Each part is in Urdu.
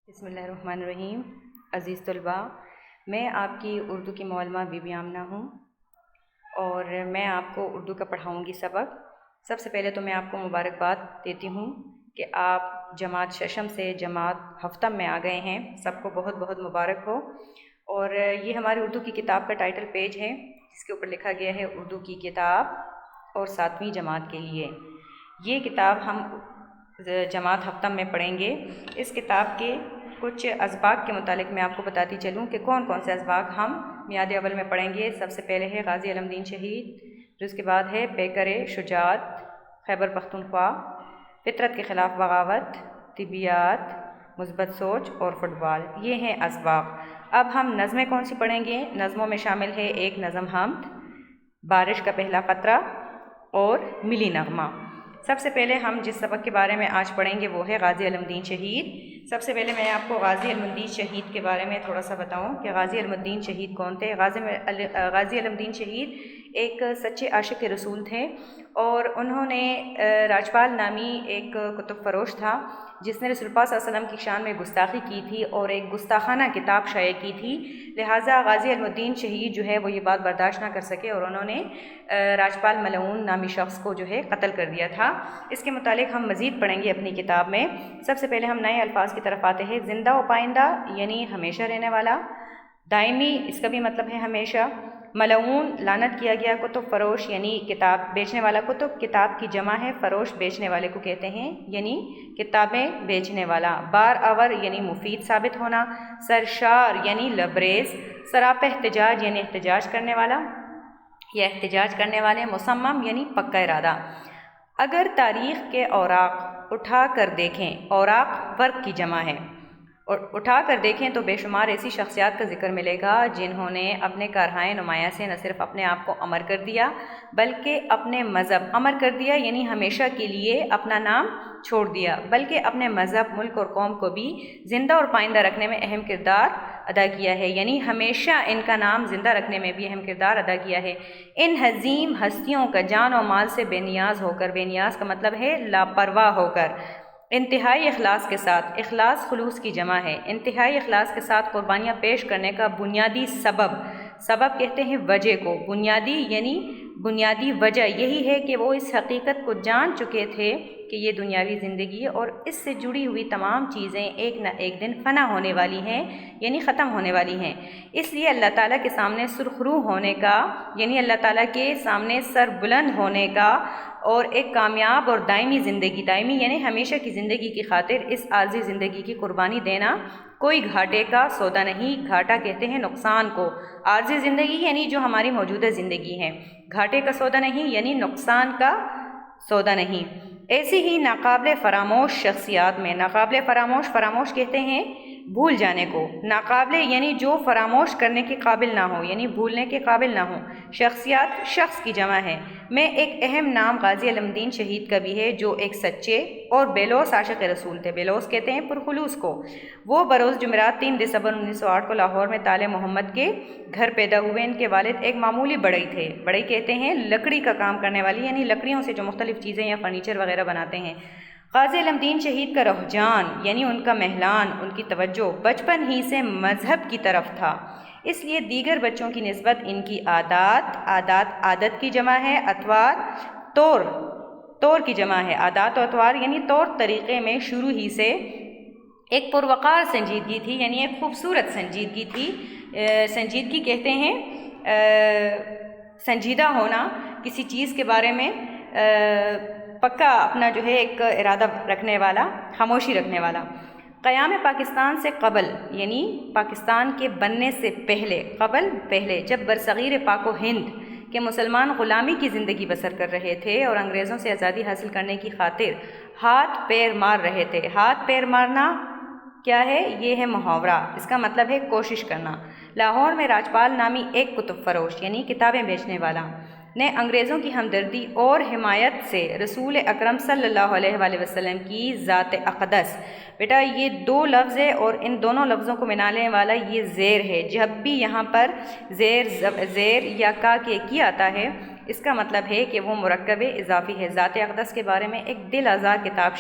بسم اللہ الرحمن الرحیم۔ عزیز طلباء، میں آپ کی اردو کی معلمہ بی بی آمنہ ہوں اور میں آپ کو اردو کا پڑھاؤں گی سبق۔ سب سے پہلے تو میں آپ کو مبارکباد دیتی ہوں کہ آپ جماعت ششم سے جماعت ہفتم میں آ گئے ہیں، سب کو بہت بہت مبارک ہو۔ اور یہ ہماری اردو کی کتاب کا ٹائٹل پیج ہے جس کے اوپر لکھا گیا ہے اردو کی کتاب اور 7ویں جماعت کے لیے۔ یہ کتاب ہم جماعت ہفتم میں پڑھیں گے۔ اس کتاب کے کچھ اسباق کے متعلق میں آپ کو بتاتی چلوں کہ کون کون سے اسباق ہم میعاد اول میں پڑھیں گے۔ سب سے پہلے ہے غازی علم دین شہید، پھر اس کے بعد ہے پیکر شجاعت، خیبر پختونخوا، فطرت کے خلاف بغاوت، طبیعیات، مثبت سوچ اور فٹ بال۔ یہ ہیں اسباق۔ اب ہم نظمیں کون سی پڑھیں گے؟ نظموں میں شامل ہے ایک نظم حمد، بارش کا پہلا قطرہ اور ملی نغمہ۔ سب سے پہلے ہم جس سبق کے بارے میں آج پڑھیں گے وہ ہے غازی علم دین شہید۔ سب سے پہلے میں آپ کو غازی علم دین شہید کے بارے میں تھوڑا سا بتاؤں کہ غازی علم دین شہید کون تھے۔ غازی علم دین شہید ایک سچے عاشق رسول تھے اور انہوں نے راجپال نامی ایک کتب فروش تھا جس نے رسول اللہ صلی اللہ علیہ وسلم کی شان میں گستاخی کی تھی اور ایک گستاخانہ کتاب شائع کی تھی، لہٰذا غازی علم الدین شہید جو ہے وہ یہ بات برداشت نہ کر سکے اور انہوں نے راجپال ملعون نامی شخص کو جو ہے قتل کر دیا تھا۔ اس کے متعلق ہم مزید پڑھیں گے اپنی کتاب میں۔ سب سے پہلے ہم نئے الفاظ کی طرف آتے ہیں۔ زندہ و پائندہ یعنی ہمیشہ رہنے والا، دائمی اس کا بھی مطلب ہے ہمیشہ، ملعون لعنت کیا گیا، کتب فروش یعنی کتاب بیچنے والا، کتب کتاب کی جمع ہے، فروش بیچنے والے کو کہتے ہیں یعنی کتابیں بیچنے والا، بار آور یعنی مفید ثابت ہونا، سرشار یعنی لبریز، سراپہ احتجاج یعنی احتجاج کرنے والا یا احتجاج کرنے والے، مصمم یعنی پکا ارادہ۔ اگر تاریخ کے اوراق اٹھا کر دیکھیں، اوراق ورق کی جمع ہے، اور اٹھا کر دیکھیں تو بے شمار ایسی شخصیات کا ذکر ملے گا جنہوں نے اپنے کارہائے نمایاں سے نہ صرف اپنے آپ کو امر کر دیا بلکہ اپنے مذہب امر کر دیا یعنی ہمیشہ کے لیے اپنا نام چھوڑ دیا، بلکہ اپنے مذہب، ملک اور قوم کو بھی زندہ اور پائندہ رکھنے میں اہم کردار ادا کیا ہے، یعنی ہمیشہ ان کا نام زندہ رکھنے میں بھی اہم کردار ادا کیا ہے۔ ان عظیم ہستیوں کا جان و مال سے بے نیاز ہو کر، بے نیاز کا مطلب ہے لاپرواہ ہو کر، انتہائی اخلاص کے ساتھ، اخلاص خلوص کی جمع ہے، انتہائی اخلاص کے ساتھ قربانیاں پیش کرنے کا بنیادی سبب کہتے ہیں وجہ کو، بنیادی یعنی بنیادی وجہ یہی ہے کہ وہ اس حقیقت کو جان چکے تھے کہ یہ دنیاوی زندگی اور اس سے جڑی ہوئی تمام چیزیں ایک نہ ایک دن فنا ہونے والی ہیں یعنی ختم ہونے والی ہیں، اس لیے اللہ تعالیٰ کے سامنے سرخرو ہونے کا یعنی اللہ تعالیٰ کے سامنے سر بلند ہونے کا اور ایک کامیاب اور دائمی زندگی، دائمی یعنی ہمیشہ کی زندگی کی خاطر اس عارضی زندگی کی قربانی دینا کوئی گھاٹے کا سودا نہیں۔ گھاٹا کہتے ہیں نقصان کو، عارضی زندگی یعنی جو ہماری موجودہ زندگی ہے، گھاٹے کا سودا نہیں یعنی نقصان کا سودا نہیں۔ ایسی ہی ناقابل فراموش شخصیات میں، ناقابل فراموش کہتے ہیں بھول جانے کو، ناقابل یعنی جو فراموش کرنے کے قابل نہ ہو یعنی بھولنے کے قابل نہ ہو، شخصیات شخص کی جمع ہے میں ایک اہم نام غازی علم دین شہید کا بھی ہے جو ایک سچے اور بےلوث عاشق رسول تھے۔ بےلوث کہتے ہیں پرخلوص کو۔ وہ بروز جمعرات 3 دسمبر 1908 کو لاہور میں تالِ محمد کے گھر پیدا ہوئے۔ ان کے والد ایک معمولی بڑئی تھے، بڑئی کہتے ہیں لکڑی کا کام کرنے والی یعنی لکڑیوں سے جو مختلف چیزیں یا فرنیچر وغیرہ بناتے ہیں۔ غازی علم دین شہید کا رجحان یعنی ان کا میلان، ان کی توجہ بچپن ہی سے مذہب کی طرف تھا، اس لیے دیگر بچوں کی نسبت ان کی عادت کی جمع ہے، اطوار طور کی جمع ہے، عادات و اطوار یعنی طور طریقے میں شروع ہی سے ایک پروقار سنجیدگی تھی یعنی ایک خوبصورت سنجیدگی تھی۔ سنجیدگی کہتے ہیں سنجیدہ ہونا، کسی چیز کے بارے میں پکا اپنا جو ہے ایک ارادہ رکھنے والا، خاموشی رکھنے والا۔ قیام پاکستان سے قبل یعنی پاکستان کے بننے سے پہلے جب برصغیر پاک و ہند کے مسلمان غلامی کی زندگی بسر کر رہے تھے اور انگریزوں سے آزادی حاصل کرنے کی خاطر ہاتھ پیر مار رہے تھے۔ ہاتھ پیر مارنا کیا ہے؟ یہ ہے محاورہ، اس کا مطلب ہے کوشش کرنا۔ لاہور میں راجپال نامی ایک کتب فروش یعنی کتابیں بیچنے والا نے انگریزوں کی ہمدردی اور حمایت سے رسول اکرم صلی اللہ علیہ وآلہ وسلم کی ذات اقدس، بیٹا یہ 2 لفظ ہے اور ان دونوں لفظوں کو ملانے والا یہ زیر ہے، جب بھی یہاں پر زیر یا کا کے کی آتا ہے اس کا مطلب ہے کہ وہ مرکب اضافی ہے۔ ذات اقدس کے بارے میں ایک دل آزار کتاب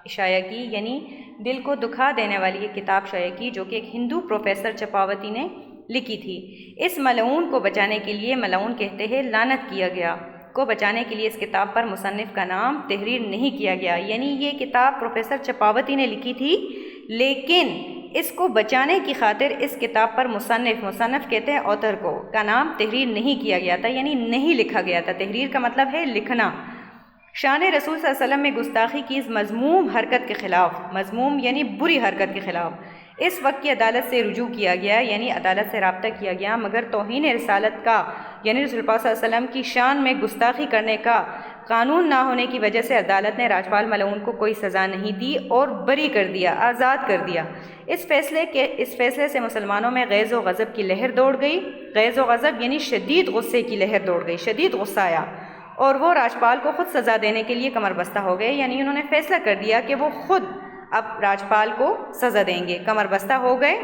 شائع کی یعنی دل کو دکھا دینے والی ایک کتاب شائع کی جو کہ ایک ہندو پروفیسر چپاوتی نے لکھی تھی۔ اس ملعون کو بچانے کے لیے، ملعون کہتے ہیں لعنت کیا گیا کو بچانے کے لیے اس کتاب پر مصنف کا نام تحریر نہیں کیا گیا، یعنی یہ کتاب پروفیسر چپاوتی نے لکھی تھی لیکن اس کو بچانے کی خاطر اس کتاب پر مصنف کہتے ہیں آتھر کو، کا نام تحریر نہیں کیا گیا تھا، یعنی نہیں لکھا گیا تھا۔ تحریر کا مطلب ہے لکھنا۔ شان رسول صلی اللہ علیہ وسلم میں گستاخی کی اس مذموم حرکت کے خلاف، مذموم یعنی بری حرکت کے خلاف اس وقت کی عدالت سے رجوع کیا گیا، یعنی عدالت سے رابطہ کیا گیا، مگر توہین رسالت کا یعنی رسول پاک صلی اللہ علیہ وسلم کی شان میں گستاخی کرنے کا قانون نہ ہونے کی وجہ سے عدالت نے راجپال ملعون کو کوئی سزا نہیں دی اور بری کر دیا، آزاد کر دیا۔ اس فیصلے سے مسلمانوں میں غیظ و غضب کی لہر دوڑ گئی۔ غیظ و غضب یعنی شدید غصے کی لہر دوڑ گئی، شدید غصہ آیا اور وہ راجپال کو خود سزا دینے کے لیے کمر بستہ ہو گئے، یعنی انہوں نے فیصلہ کر دیا کہ وہ خود اب راجپال کو سزا دیں گے، کمر بستہ ہو گئے،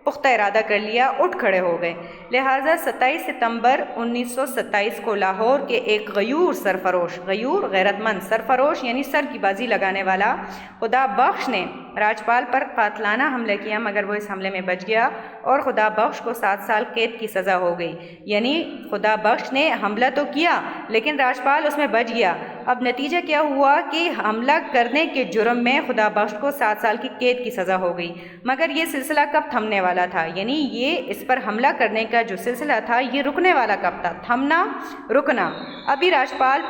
پختہ ارادہ کر لیا، اٹھ کھڑے ہو گئے۔ لہٰذا 27 ستمبر 1927 کو لاہور کے ایک غیور سرفروش، غیور غیرت مند سرفروش یعنی سر کی بازی لگانے والا خدا بخش نے راجپال پر قاتلانہ حملہ کیا، مگر وہ اس حملے میں بچ گیا اور خدا بخش کو 7 سال قید کی سزا ہو گئی۔ یعنی خدا بخش نے حملہ تو کیا لیکن راجپال اس میں بچ گیا۔ اب نتیجہ کیا ہوا کہ حملہ کرنے کے جرم میں خدا بخش کو 7 سال کی قید کی سزا ہو گئی، مگر یہ سلسلہ کب تھمنے والا تھا؟ یعنی یہ اس پر حملہ کرنے کا جو سلسلہ تھا یہ رکنے والا کب تھا؟ تھمنا، رکنا۔ ابھی راجپال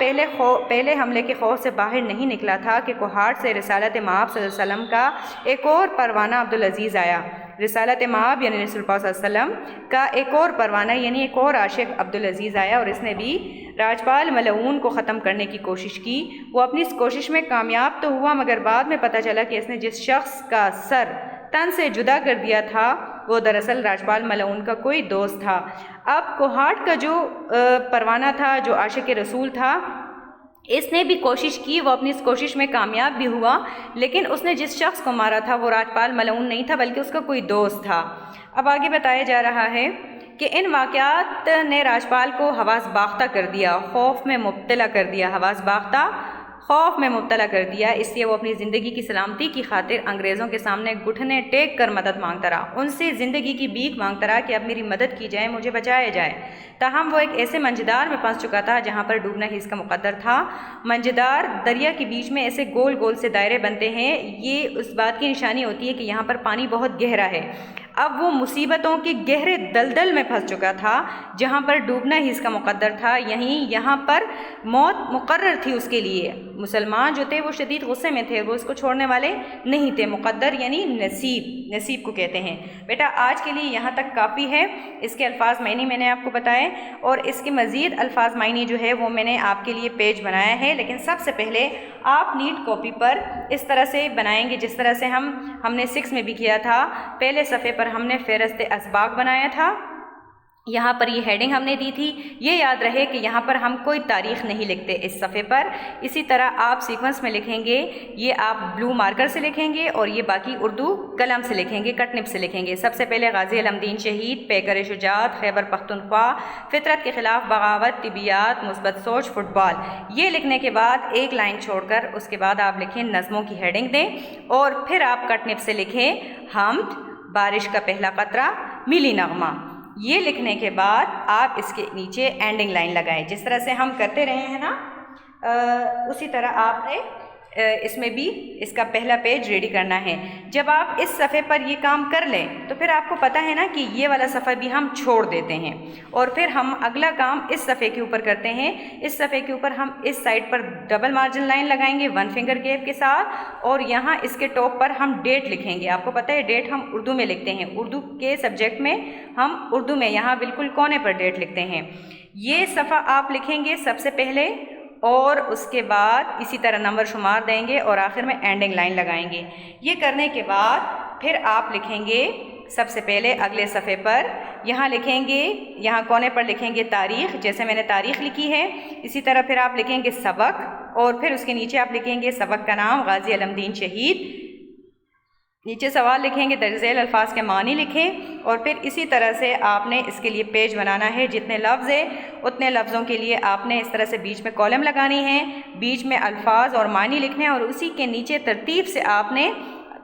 پہلے حملے کے خوف سے باہر نہیں نکلا تھا کہ کوہاٹ سے رسالت مآب صلی اللہ علیہ وسلم کا ایک اور پروانہ عبدالعزیز آیا۔ رسالت مآب یعنی رسول پاک صلی اللہ علیہ وسلم کا ایک اور پروانہ یعنی ایک اور عاشق عبدالعزیز آیا اور اس نے بھی راجپال ملعون کو ختم کرنے کی کوشش کی۔ وہ اپنی اس کوشش میں کامیاب تو ہوا، مگر بعد میں پتہ چلا کہ اس نے جس شخص کا سر تن سے جدا کر دیا تھا وہ دراصل راجپال ملعون کا کوئی دوست تھا۔ اب کوہاٹ کا جو پروانہ تھا، جو عاشق رسول تھا، اس نے بھی کوشش کی، وہ اپنی اس کوشش میں کامیاب بھی ہوا، لیکن اس نے جس شخص کو مارا تھا وہ راجپال ملعون نہیں تھا بلکہ اس کا کوئی دوست تھا۔ اب آگے بتایا جا رہا ہے کہ ان واقعات نے راجپال کو حواس باختہ کر دیا، خوف میں مبتلا کر دیا، حواس باختہ خوف میں مبتلا کر دیا۔ اس لیے وہ اپنی زندگی کی سلامتی کی خاطر انگریزوں کے سامنے گھٹنے ٹیک کر مدد مانگتا رہا، ان سے زندگی کی بھیک مانگتا رہا کہ اب میری مدد کی جائے، مجھے بچایا جائے۔ تاہم وہ ایک ایسے منجدار میں پھنس چکا تھا جہاں پر ڈوبنا ہی اس کا مقدر تھا۔ منجدار دریا کے بیچ میں ایسے گول گول سے دائرے بنتے ہیں، یہ اس بات کی نشانی ہوتی ہے کہ یہاں پر پانی بہت گہرا ہے۔ اب وہ مصیبتوں کے گہرے دلدل میں پھنس چکا تھا جہاں پر ڈوبنا ہی اس کا مقدر تھا، یہاں پر موت مقرر تھی اس کے لیے۔ مسلمان جو تھے وہ شدید غصے میں تھے، وہ اس کو چھوڑنے والے نہیں تھے۔ مقدر یعنی نصیب کو کہتے ہیں۔ بیٹا آج کے لیے یہاں تک کافی ہے۔ اس کے الفاظ معنی میں نے آپ کو بتائے اور اس کے مزید الفاظ معنی جو ہے وہ میں نے آپ کے لیے پیج بنایا ہے، لیکن سب سے پہلے آپ نیٹ کاپی پر اس طرح سے بنائیں گے جس طرح سے ہم نے 6 میں بھی کیا تھا۔ پہلے صفحے پر ہم نے فہرست اسباق بنایا تھا، یہاں پر یہ ہیڈنگ ہم نے دی تھی۔ یہ یاد رہے کہ یہاں پر ہم کوئی تاریخ نہیں لکھتے اس صفحے پر۔ اسی طرح آپ سیکوینس میں لکھیں گے، یہ آپ بلو مارکر سے لکھیں گے اور یہ باقی اردو قلم سے لکھیں گے، کٹ نب سے لکھیں گے۔ سب سے پہلے غازی علمدین شہید، پیکر شجاعت، خیبر پختونخوا، فطرت کے خلاف بغاوت، طبیعیات، مثبت سوچ، فٹ بال۔ یہ لکھنے کے بعد ایک لائن چھوڑ کر اس کے بعد آپ لکھیں نظموں کی ہیڈنگ دیں اور پھر آپ کٹ نب سے لکھیں حمد، بارش کا پہلا قطرہ، ملی نغمہ۔ یہ لکھنے کے بعد آپ اس کے نیچے اینڈنگ لائن لگائیں، جس طرح سے ہم کرتے رہے ہیں نا، اسی طرح آپ نے اس میں بھی اس کا پہلا پیج ریڈی کرنا ہے۔ جب آپ اس صفحے پر یہ کام کر لیں تو پھر آپ کو پتہ ہے نا کہ یہ والا صفحہ بھی ہم چھوڑ دیتے ہیں اور پھر ہم اگلا کام اس صفحے کے اوپر کرتے ہیں۔ اس صفحے کے اوپر ہم اس سائڈ پر ڈبل مارجن لائن لگائیں گے 1 فنگر گیپ کے ساتھ اور یہاں اس کے ٹاپ پر ہم ڈیٹ لکھیں گے۔ آپ کو پتہ ہے ڈیٹ ہم اردو میں لکھتے ہیں، اردو کے سبجیکٹ میں ہم اردو میں یہاں بالکل کونے پر ڈیٹ لکھتے ہیں۔ یہ صفحہ آپ لکھیں گے سب سے پہلے اور اس کے بعد اسی طرح نمبر شمار دیں گے اور آخر میں اینڈنگ لائن لگائیں گے۔ یہ کرنے کے بعد پھر آپ لکھیں گے سب سے پہلے اگلے صفحے پر یہاں لکھیں گے، یہاں کونے پر لکھیں گے تاریخ، جیسے میں نے تاریخ لکھی ہے۔ اسی طرح پھر آپ لکھیں گے سبق اور پھر اس کے نیچے آپ لکھیں گے سبق کا نام غازی علمدین شہید۔ نیچے سوال لکھیں گے، درج ذیل الفاظ کے معنی لکھیں اور پھر اسی طرح سے آپ نے اس کے لیے پیج بنانا ہے۔ جتنے لفظ ہیں اتنے لفظوں کے لیے آپ نے اس طرح سے بیچ میں کالم لگانی ہے، بیچ میں الفاظ اور معنی لکھنے ہیں اور اسی کے نیچے ترتیب سے آپ نے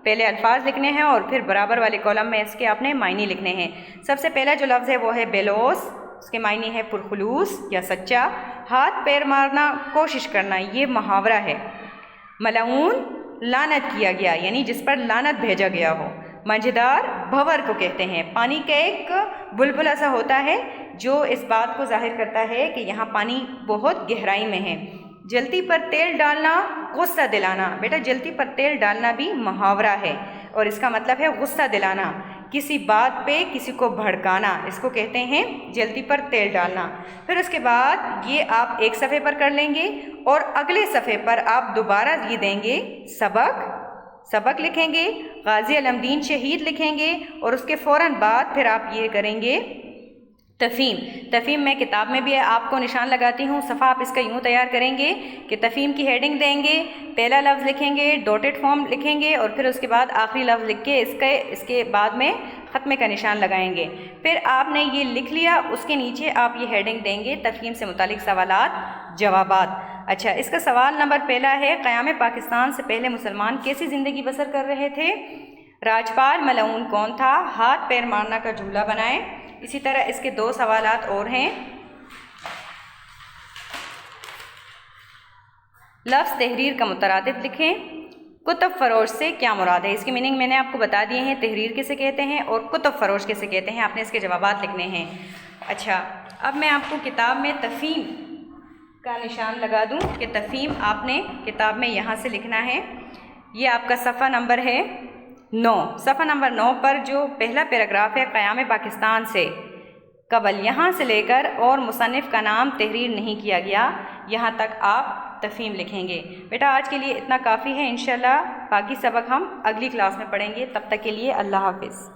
پہلے الفاظ لکھنے ہیں اور پھر برابر والے کالم میں اس کے آپ نے معنی لکھنے ہیں۔ سب سے پہلا جو لفظ ہے وہ ہے بیلوس، اس کے معنی ہے پرخلوص یا سچا۔ ہاتھ پیر مارنا، کوشش کرنا، یہ محاورہ ہے۔ ملعون، لعنت کیا گیا، یعنی جس پر لعنت بھیجا گیا ہو۔ منجھدار، بھنور کو کہتے ہیں، پانی کا ایک بلبلا سا ہوتا ہے جو اس بات کو ظاہر کرتا ہے کہ یہاں پانی بہت گہرائی میں ہے۔ جلتی پر تیل ڈالنا، غصہ دلانا، بیٹا جلتی پر تیل ڈالنا بھی محاورہ ہے اور اس کا مطلب ہے غصہ دلانا، کسی بات پہ کسی کو بھڑکانا، اس کو کہتے ہیں جلتی پر تیل ڈالنا۔ پھر اس کے بعد یہ آپ ایک صفحے پر کر لیں گے اور اگلے صفحے پر آپ دوبارہ یہ دیں گے سبق لکھیں گے، غازی علمدین شہید لکھیں گے اور اس کے فوراً بعد پھر آپ یہ کریں گے تفہیم میں کتاب میں بھی آپ کو نشان لگاتی ہوں، صفحہ آپ اس کا یوں تیار کریں گے کہ تفہیم کی ہیڈنگ دیں گے، پہلا لفظ لکھیں گے، ڈاٹڈ فارم لکھیں گے اور پھر اس کے بعد آخری لفظ لکھ کے اس کے بعد میں ختمے کا نشان لگائیں گے۔ پھر آپ نے یہ لکھ لیا، اس کے نیچے آپ یہ ہیڈنگ دیں گے تفہیم سے متعلق سوالات جوابات۔ اچھا، اس کا سوال نمبر پہلا ہے، قیام پاکستان سے پہلے مسلمان کیسی زندگی بسر کر رہے تھے؟ راجپال ملعون کون تھا؟ ہاتھ پیر مارنا کا جملہ بنائیں۔ اسی طرح اس کے دو سوالات اور ہیں۔ لفظ تحریر کا مترادف لکھیں۔ کتب فروش سے کیا مراد ہے؟ اس کی میننگ میں نے آپ کو بتا دیے ہیں، تحریر کسے کہتے ہیں اور کتب فروش کسے کہتے ہیں، آپ نے اس کے جوابات لکھنے ہیں۔ اچھا، اب میں آپ کو کتاب میں تفہیم کا نشان لگا دوں کہ تفہیم آپ نے کتاب میں یہاں سے لکھنا ہے۔ یہ آپ کا صفحہ نمبر ہے 9۔ صفحہ نمبر 9 پر جو پہلا پیراگراف ہے، قیام پاکستان سے قبل، یہاں سے لے کر اور مصنف کا نام تحریر نہیں کیا گیا، یہاں تک آپ تفہیم لکھیں گے۔ بیٹا آج کے لیے اتنا کافی ہے، انشاءاللہ باقی سبق ہم اگلی کلاس میں پڑھیں گے، تب تک کے لیے اللہ حافظ۔